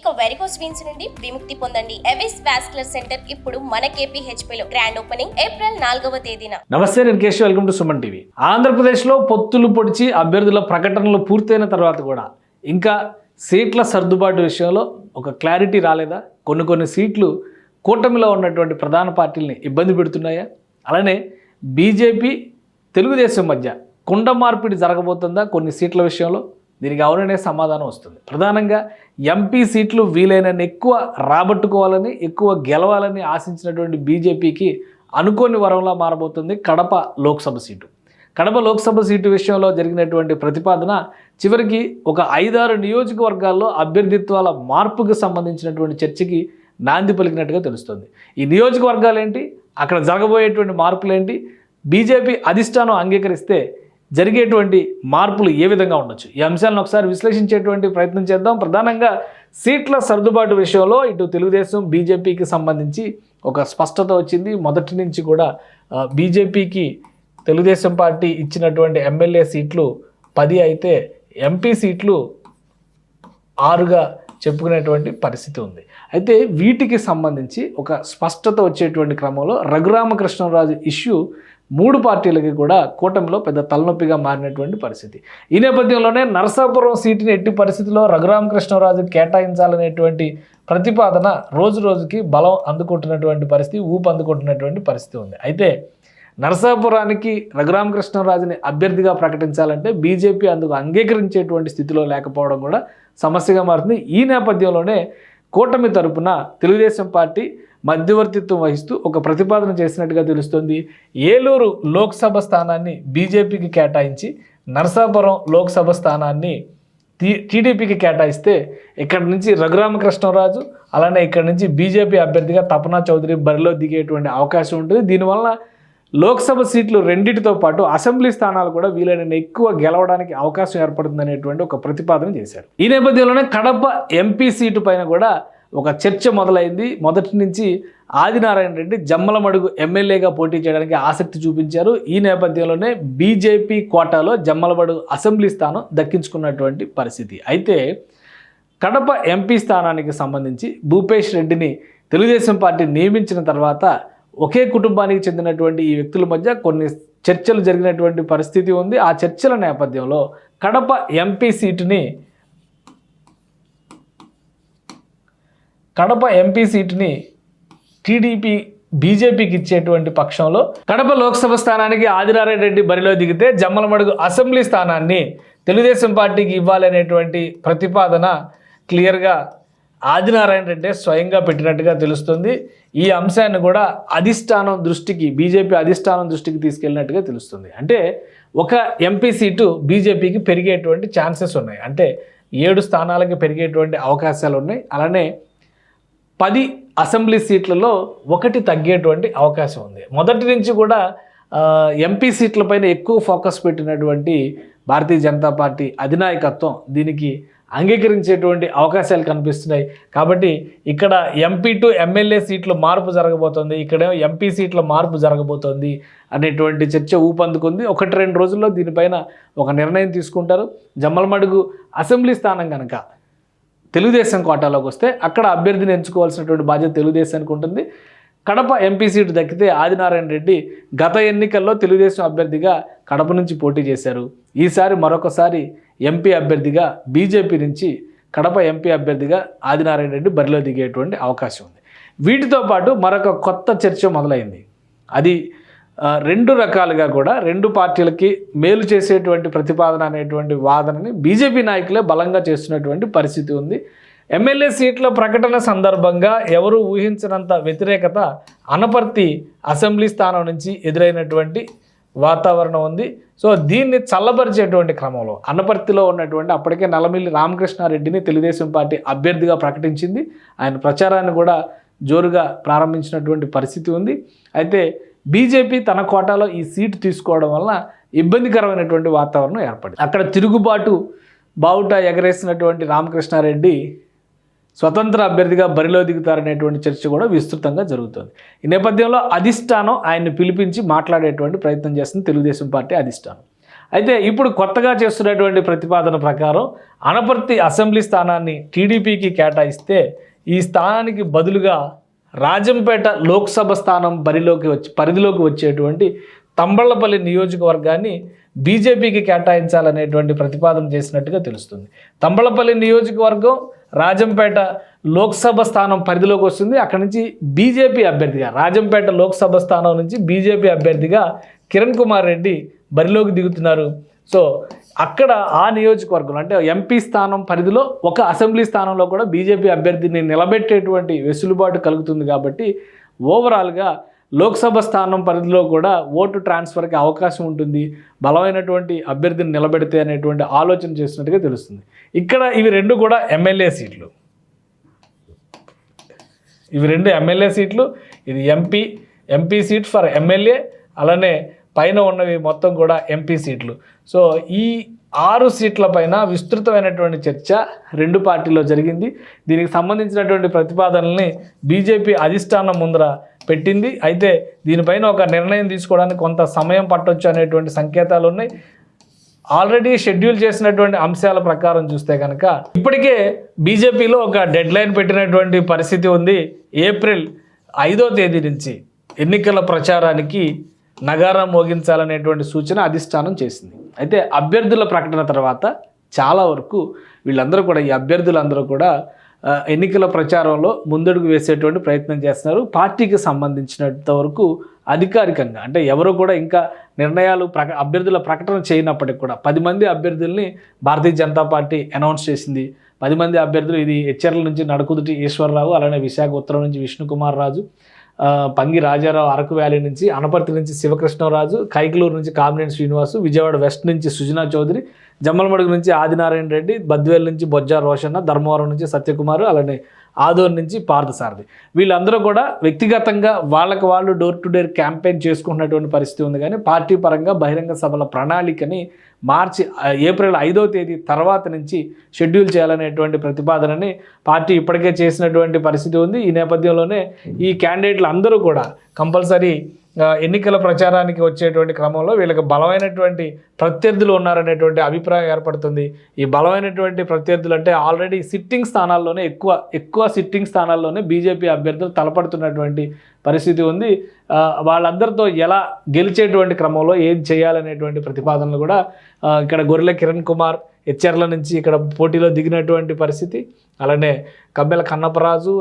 ఇక varicose veins నుండి విముక్తి పొందండి. ఎవిస్ వాస్కులర్ సెంటర్ ఇప్పుడు మన KPHP లో గ్రాండ్ ఓపెనింగ్ ఏప్రిల్ 4వ తేదీన. నమస్తే, నేను Keshav. Welcome to Suman TV. ఆంధ్రప్రదేశ్లో పొత్తులు పొడిచి అభ్యర్థుల ప్రకటనలు పూర్తయిన తర్వాత కూడా ఇంకా సీట్ల సర్దుబాటు విషయంలో ఒక క్లారిటీ రాలేదా? కొన్ని సీట్లు కూటమిలో ఉన్నటువంటి ప్రధాన పార్టీలని ఇబ్బంది పెడుతున్నాయా? అలానే బీజేపీ తెలుగుదేశం మధ్య కుండ మార్పిడి జరగబోతుందా కొన్ని సీట్ల విషయంలో? దీనికి అవుననే సమాధానం వస్తుంది. ప్రధానంగా ఎంపీ సీట్లు వీలైనన్ని ఎక్కువ రాబట్టుకోవాలని, ఎక్కువ గెలవాలని ఆశించినటువంటి బీజేపీకి అనుకోని వరంలా మారబోతుంది కడప లోక్సభ సీటు. కడప లోక్సభ సీటు విషయంలో జరిగినటువంటి ప్రతిపాదన చివరికి ఒక 5-6 నియోజకవర్గాల్లో అభ్యర్థిత్వాల మార్పుకు సంబంధించినటువంటి చర్చకి నాంది పలికినట్టుగా తెలుస్తుంది. ఈ నియోజకవర్గాలు ఏంటి, అక్కడ జరగబోయేటువంటి మార్పులు ఏంటి, బీజేపీ అధిష్టానం అంగీకరిస్తే జరిగేటువంటి మార్పులు ఏ విధంగా ఉండొచ్చు, ఈ అంశాలను ఒకసారి విశ్లేషించేటువంటి ప్రయత్నం చేద్దాం. ప్రధానంగా సీట్ల సర్దుబాటు విషయంలో ఇటు తెలుగుదేశం బీజేపీకి సంబంధించి ఒక స్పష్టత వచ్చింది. మొదటి నుంచి కూడా బీజేపీకి తెలుగుదేశం పార్టీ ఇచ్చినటువంటి ఎమ్మెల్యే సీట్లు 10 అయితే ఎంపీ సీట్లు 6గా చెప్పుకునేటువంటి పరిస్థితి ఉంది. అయితే వీటికి సంబంధించి ఒక స్పష్టత వచ్చేటువంటి క్రమంలో రఘురామకృష్ణరాజు ఇష్యూ 3 పార్టీలకి కూడా కూటమిలో పెద్ద తలనొప్పిగా మారినటువంటి పరిస్థితి. ఈ నేపథ్యంలోనే నరసాపురం సీటుని ఎట్టి పరిస్థితిలో రఘురామకృష్ణరాజు కేటాయించాలనేటువంటి ప్రతిపాదన రోజు రోజుకి బలం అందుకుంటున్నటువంటి పరిస్థితి, ఊపు అందుకుంటున్నటువంటి పరిస్థితి ఉంది. అయితే నరసాపురానికి రఘురామకృష్ణరాజుని అభ్యర్థిగా ప్రకటించాలంటే బీజేపీ అందుకు అంగీకరించేటువంటి స్థితిలో లేకపోవడం కూడా సమస్యగా మారుతుంది. ఈ నేపథ్యంలోనే కూటమి తరపున తెలుగుదేశం పార్టీ మధ్యవర్తిత్వం వహిస్తూ ఒక ప్రతిపాదన చేసినట్టుగా తెలుస్తుంది. ఏలూరు లోక్సభ స్థానాన్ని బీజేపీకి కేటాయించి నరసాపురం లోక్సభ స్థానాన్ని టీడీపీకి కేటాయిస్తే ఇక్కడి నుంచి రఘురామకృష్ణరాజు అలానే ఇక్కడి నుంచి బీజేపీ అభ్యర్థిగా తపనా చౌదరి బరిలో దిగేటువంటి అవకాశం ఉంటుంది. దీనివల్ల లోక్సభ సీట్లు రెండింటితో పాటు అసెంబ్లీ స్థానాలు కూడా వీలైన ఎక్కువ గెలవడానికి అవకాశం ఏర్పడుతుందనేటువంటి ఒక ప్రతిపాదన చేశారు. ఈ నేపథ్యంలోనే కడప ఎంపీ సీటు పైన కూడా ఒక చర్చ మొదలైంది. మొదటి నుంచి ఆదినారాయణ రెడ్డి జమ్మలమడుగు ఎమ్మెల్యేగా పోటీ చేయడానికి ఆసక్తి చూపించారు. ఈ నేపథ్యంలోనే బీజేపీ కోటాలో జమ్మలమడుగు అసెంబ్లీ స్థానం దక్కించుకున్నటువంటి పరిస్థితి. అయితే కడప ఎంపీ స్థానానికి సంబంధించి భూపేష్ రెడ్డిని తెలుగుదేశం పార్టీ నియమించిన తర్వాత ఒకే కుటుంబానికి చెందినటువంటి ఈ వ్యక్తుల మధ్య కొన్ని చర్చలు జరిగినటువంటి పరిస్థితి ఉంది. ఆ చర్చల నేపథ్యంలో కడప ఎంపీ సీటుని టీడీపీ బీజేపీకి ఇచ్చేటువంటి పక్షంలో కడప లోక్సభ స్థానానికి ఆదినారాయణ రెడ్డి బరిలో దిగితే జమ్మలమడుగు అసెంబ్లీ స్థానాన్ని తెలుగుదేశం పార్టీకి ఇవ్వాలనేటువంటి ప్రతిపాదన క్లియర్గా ఆదినారాయణ రెడ్డి స్వయంగా పెట్టినట్టుగా తెలుస్తుంది. ఈ అంశాన్ని కూడా అధిష్టానం దృష్టికి, బీజేపీ అధిష్టానం దృష్టికి తీసుకెళ్ళినట్టుగా తెలుస్తుంది. అంటే ఒక ఎంపీ సీటు బీజేపీకి పెరిగేటువంటి ఛాన్సెస్ ఉన్నాయి. అంటే 7 స్థానాలకి పెరిగేటువంటి అవకాశాలు ఉన్నాయి. అలానే 10 అసెంబ్లీ సీట్లలో 1 తగ్గేటువంటి అవకాశం ఉంది. మొదటి నుంచి కూడా ఎంపీ సీట్లపైన ఎక్కువ ఫోకస్ పెట్టినటువంటి భారతీయ జనతా పార్టీ అధినాయకత్వం దీనికి అంగీకరించేటువంటి అవకాశాలు కనిపిస్తున్నాయి. కాబట్టి ఇక్కడ ఎంపీ టు ఎమ్మెల్యే సీట్ల మార్పు జరగబోతోంది, ఇక్కడేమో ఎంపీ సీట్ల మార్పు జరగబోతోంది అనేటువంటి చర్చ ఊపందుకుంది. 1-2 రోజుల్లో దీనిపైన ఒక నిర్ణయం తీసుకుంటారు. జమ్మలమడుగు అసెంబ్లీ స్థానం కనుక తెలుగుదేశం కోటాలోకి వస్తే అక్కడ అభ్యర్థిని ఎంచుకోవాల్సినటువంటి బాధ్యత తెలుగుదేశానికి ఉంటుంది. కడప ఎంపీ సీటు దక్కితే ఆదినారాయణ రెడ్డి గత ఎన్నికల్లో తెలుగుదేశం అభ్యర్థిగా కడప నుంచి పోటీ చేశారు. ఈసారి మరొకసారి ఎంపీ అభ్యర్థిగా బీజేపీ నుంచి కడప ఎంపీ అభ్యర్థిగా ఆదినారాయణ రెడ్డి బరిలో దిగేటువంటి అవకాశం ఉంది. వీటితో పాటు మరొక కొత్త చర్చ మొదలైంది. అది 2 రకాలుగా కూడా 2 పార్టీలకి మేలు చేసేటువంటి ప్రతిపాదన అనేటువంటి వాదనని బీజేపీ నాయకులే బలంగా చేస్తున్నటువంటి పరిస్థితి ఉంది. ఎమ్మెల్యే సీట్ల ప్రకటన సందర్భంగా ఎవరు ఊహించినంత వ్యతిరేకత అనపర్తి అసెంబ్లీ స్థానం నుంచి ఎదురైనటువంటి వాతావరణం ఉంది. సో దీన్ని చల్లబరిచేటువంటి క్రమంలో అనపర్తిలో ఉన్నటువంటి అప్పటికే నల్లమిల్లి రామకృష్ణారెడ్డిని తెలుగుదేశం పార్టీ అభ్యర్థిగా ప్రకటించింది. ఆయన ప్రచారాన్ని కూడా జోరుగా ప్రారంభించినటువంటి పరిస్థితి ఉంది. అయితే బీజేపీ తన కోటాలో ఈ సీటు తీసుకోవడం వల్ల ఇబ్బందికరమైనటువంటి వాతావరణం ఏర్పడింది. అక్కడ తిరుగుబాటు బావుట ఎగరేసినటువంటి రామకృష్ణారెడ్డి స్వతంత్ర అభ్యర్థిగా బరిలో దిగుతారనేటువంటి చర్చ కూడా విస్తృతంగా జరుగుతుంది. ఈ నేపథ్యంలో అధిష్టానం ఆయన్ని పిలిపించి మాట్లాడేటువంటి ప్రయత్నం చేస్తుంది తెలుగుదేశం పార్టీ అధిష్టానం. అయితే ఇప్పుడు కొత్తగా చేస్తున్నటువంటి ప్రతిపాదన ప్రకారం అనపర్తి అసెంబ్లీ స్థానాన్ని టీడీపీకి కేటాయిస్తే ఈ స్థానానికి బదులుగా రాజంపేట లోక్సభ స్థానం పరిధిలోకి వచ్చేటువంటి తంబళ్లపల్లి నియోజకవర్గాన్ని బీజేపీకి కేటాయించాలనేటువంటి ప్రతిపాదన చేసినట్టుగా తెలుస్తుంది. తంబళ్లపల్లి నియోజకవర్గం రాజంపేట లోక్సభ స్థానం పరిధిలోకి వస్తుంది. అక్కడి నుంచి బీజేపీ అభ్యర్థిగా రాజంపేట లోక్సభ స్థానం నుంచి బీజేపీ అభ్యర్థిగా కిరణ్ కుమార్ రెడ్డి బరిలోకి దిగుతున్నారు. సో అక్కడ ఆ నియోజకవర్గంలో అంటే ఎంపీ స్థానం పరిధిలో ఒక అసెంబ్లీ స్థానంలో కూడా బీజేపీ అభ్యర్థిని నిలబెట్టేటువంటి వెసులుబాటు కలుగుతుంది. కాబట్టి ఓవరాల్గా లోక్సభ స్థానం పరిధిలో కూడా ఓటు ట్రాన్స్ఫర్కి అవకాశం ఉంటుంది, బలమైనటువంటి అభ్యర్థిని నిలబెడితే అనేటువంటి ఆలోచన చేసినట్టుగా తెలుస్తుంది. ఇక్కడ ఇవి రెండు కూడా ఎమ్మెల్యే సీట్లు, ఇవి రెండు ఎమ్మెల్యే సీట్లు, ఇది ఎంపీ సీట్ ఫర్ ఎమ్మెల్యే, అలానే పైన ఉన్నవి మొత్తం కూడా ఎంపీ సీట్లు. సో ఈ 6 సీట్ల పైన విస్తృతమైనటువంటి చర్చ రెండు పార్టీల్లో జరిగింది. దీనికి సంబంధించినటువంటి ప్రతిపాదనల్ని బీజేపీ అధిష్టానం ముందర పెట్టింది. అయితే దీనిపైన ఒక నిర్ణయం తీసుకోవడానికి కొంత సమయం పట్టొచ్చు అనేటువంటి సంకేతాలు ఉన్నాయి. ఆల్రెడీ షెడ్యూల్ చేసినటువంటి అంశాల ప్రకారం చూస్తే కనుక ఇప్పటికే బీజేపీలో ఒక డెడ్ లైన్ పెట్టినటువంటి పరిస్థితి ఉంది. ఏప్రిల్ 5వ తేదీ నుంచి ఎన్నికల ప్రచారానికి నగారం మోగించాలనేటువంటి సూచన అధిష్టానం చేసింది. అయితే అభ్యర్థుల ప్రకటన తర్వాత చాలా వరకు వీళ్ళందరూ కూడా ఈ అభ్యర్థులందరూ కూడా ఎన్నికల ప్రచారంలో ముందడుగు వేసేటువంటి ప్రయత్నం చేస్తున్నారు. పార్టీకి సంబంధించినంత వరకు అధికారికంగా అంటే ఎవరు కూడా ఇంకా నిర్ణయాలు అభ్యర్థుల ప్రకటన చేయనప్పటికీ కూడా 10 మంది అభ్యర్థుల్ని భారతీయ జనతా పార్టీ అనౌన్స్ చేసింది. 10 మంది అభ్యర్థులు ఇది హెచ్ఆర్ల నుంచి నడకుదుటి ఈశ్వరరావు, అలానే విశాఖ ఉత్తరం నుంచి విష్ణుకుమార్ రాజు, పంగి రాజారావు అరకు వ్యాలీ నుంచి, అనపర్తి నుంచి శివకృష్ణరాజు, కైకలూరు నుంచి కామినేని శ్రీనివాసు, విజయవాడ వెస్ట్ నుంచి సుజనా చౌదరి, జమ్మలమడుగు నుంచి ఆదినారాయణ రెడ్డి, బద్వేల్ నుంచి బొజ్జా రోషన్న, ధర్మవరం నుంచి సత్యకుమార్, అలానే ఆదోర్ నుంచి పార్థసారథి, వీళ్ళందరూ కూడా వ్యక్తిగతంగా వాళ్ళకు వాళ్ళు డోర్ టు డోర్ క్యాంపెయిన్ చేసుకున్నటువంటి పరిస్థితి ఉంది. కానీ పార్టీ పరంగా బహిరంగ సభల ప్రణాళికని ఏప్రిల్ 5వ తేదీ తర్వాత నుంచి షెడ్యూల్ చేయాలనేటువంటి ప్రతిపాదనని పార్టీ ఇప్పటికే చేసినటువంటి పరిస్థితి ఉంది. ఈ నేపథ్యంలోనే ఈ క్యాండిడేట్లు అందరూ కూడా కంపల్సరీ ఎన్నికల ప్రచారానికి వచ్చేటువంటి క్రమంలో వీళ్ళకి బలమైనటువంటి ప్రత్యర్థులు ఉన్నారనేటువంటి అభిప్రాయం ఏర్పడుతుంది. ఈ బలమైనటువంటి ప్రత్యర్థులు అంటే ఆల్రెడీ సిట్టింగ్ స్థానాల్లోనే ఎక్కువ సిట్టింగ్ స్థానాల్లోనే బీజేపీ అభ్యర్థులు తలపడుతున్నటువంటి పరిస్థితి ఉంది. వాళ్ళందరితో ఎలా గెలిచేటువంటి క్రమంలో ఏం చేయాలనేటువంటి ప్రతిపాదనలు కూడా ఇక్కడ గొర్రెల కిరణ్ కుమార్ హెచ్ఆర్ల నుంచి ఇక్కడ పోటీలో దిగినటువంటి పరిస్థితి, అలానే కబ్బెల కన్నప్పరాజు,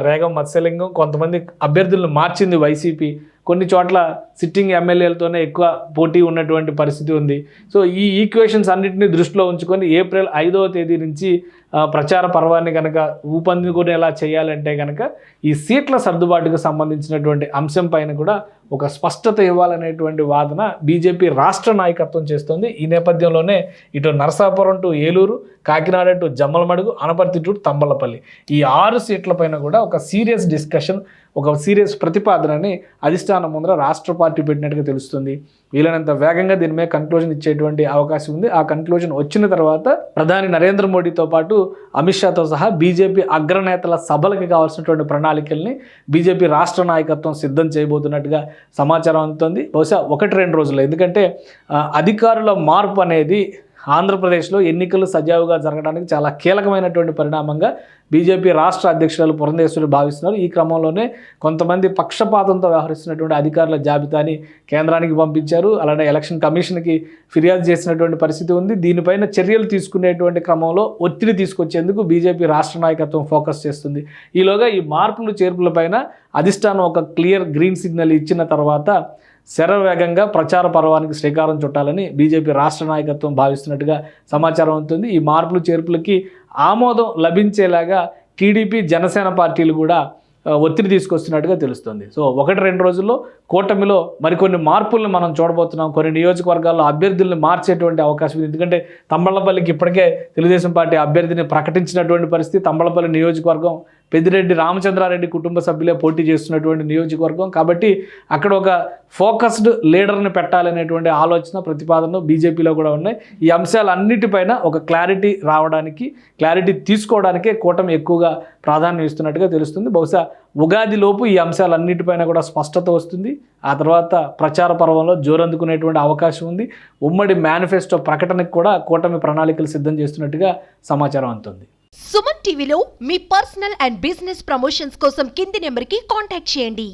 రేగం మత్స్యలింగం, కొంతమంది అభ్యర్థులను మార్చింది వైసీపీ. కొన్ని చోట్ల సిట్టింగ్ ఎమ్మెల్యేలతోనే ఎక్కువ పోటీ ఉన్నటువంటి పరిస్థితి ఉంది. సో ఈ ఈక్వేషన్స్ అన్నింటినీ దృష్టిలో ఉంచుకొని ఏప్రిల్ 5వ తేదీ నుంచి ప్రచార పర్వాన్ని కనుక ఊపందుకునేలా చేయాలంటే కనుక ఈ సీట్ల సర్దుబాటుకు సంబంధించినటువంటి అంశం పైన కూడా ఒక స్పష్టత ఇవ్వాలనేటువంటి వాదన బీజేపీ రాష్ట్ర నాయకత్వం చేస్తుంది. ఈ నేపథ్యంలోనే ఇటు Narasapuram to Eluru, Kakinada to Jammalamadugu, Anaparthi to Thamballapalli ఈ 6 సీట్లపైన కూడా ఒక సీరియస్ డిస్కషన్, ఒక సీరియస్ ప్రతిపాదనని అధిష్టానం ముందర రాష్ట్ర పార్టీ పెట్టినట్టుగా తెలుస్తుంది. వీలైనంత వేగంగా దీని మీద కన్క్లూజన్ ఇచ్చేటువంటి అవకాశం ఉంది. ఆ కన్క్లూజన్ వచ్చిన తర్వాత ప్రధాని నరేంద్ర మోడీతో పాటు అమిత్ షాతో సహా బీజేపీ అగ్రనేతల సభలకి కావాల్సినటువంటి ప్రణాళికల్ని బీజేపీ రాష్ట్ర నాయకత్వం సిద్ధం చేయబోతున్నట్టుగా సమాచారం అందుతుంది. బహుశా 1-2 రోజులు, ఎందుకంటే అధికారుల మార్పు అనేది ఆంధ్రప్రదేశ్లో ఎన్నికలు సజావుగా జరగడానికి చాలా కీలకమైనటువంటి పరిణామంగా బీజేపీ రాష్ట్ర అధ్యక్షురాలు పురంధేశ్వరి భావిస్తున్నారు. ఈ క్రమంలోనే కొంతమంది పక్షపాతంతో వ్యవహరిస్తున్నటువంటి అధికారుల జాబితాని కేంద్రానికి పంపించారు. అలానే ఎలక్షన్ కమిషన్కి ఫిర్యాదు చేసినటువంటి పరిస్థితి ఉంది. దీనిపైన చర్యలు తీసుకునేటువంటి క్రమంలో ఒత్తిడి తీసుకొచ్చేందుకు బీజేపీ రాష్ట్ర నాయకత్వం ఫోకస్ చేస్తుంది. ఈలోగా ఈ మార్పులు చేర్పులపైన అధిష్టానం ఒక క్లియర్ గ్రీన్ సిగ్నల్ ఇచ్చిన తర్వాత శరవేగంగా ప్రచార పర్వానికి శ్రీకారం చుట్టాలని బీజేపీ రాష్ట్ర నాయకత్వం భావిస్తున్నట్టుగా సమాచారం అవుతుంది. ఈ మార్పులు చేర్పులకి ఆమోదం లభించేలాగా టీడీపీ, జనసేన పార్టీలు కూడా ఒత్తిడి తీసుకొస్తున్నట్టుగా తెలుస్తుంది. సో 1-2 రోజుల్లో కూటమిలో మరికొన్ని మార్పులను మనం చూడబోతున్నాం. కొన్ని నియోజకవర్గాల్లో అభ్యర్థుల్ని మార్చేటువంటి అవకాశం ఉంది. ఎందుకంటే తంబళ్లపల్లికి ఇప్పటికే తెలుగుదేశం పార్టీ అభ్యర్థిని ప్రకటించినటువంటి పరిస్థితి. తంబళ్లపల్లి నియోజకవర్గం పెద్దిరెడ్డి రామచంద్రారెడ్డి కుటుంబ సభ్యులే పోటీ చేస్తున్నటువంటి నియోజకవర్గం కాబట్టి అక్కడ ఒక ఫోకస్డ్ లీడర్ని పెట్టాలనేటువంటి ఆలోచన ప్రతిపాదనలు బీజేపీలో కూడా ఉన్నాయి. ఈ అంశాలన్నిటిపైన ఒక క్లారిటీ రావడానికి, క్లారిటీ తీసుకోవడానికే కూటమి ఎక్కువగా ప్రాధాన్యం ఇస్తున్నట్టుగా తెలుస్తుంది. బహుశా ఉగాదిలోపు ఈ అంశాలన్నిటిపైన కూడా స్పష్టత వస్తుంది. ఆ తర్వాత ప్రచార పర్వంలో జోరందుకునేటువంటి అవకాశం ఉంది. ఉమ్మడి మేనిఫెస్టో ప్రకటనకు కూడా కూటమి ప్రణాళికలు సిద్ధం చేస్తున్నట్టుగా సమాచారం అందుతుంది. సుమన్ టీవీలో మీ పర్సనల్ అండ్ బిజినెస్ ప్రమోషన్స్ కోసం కింది నెంబర్కి కాంటాక్ట్ చేయండి.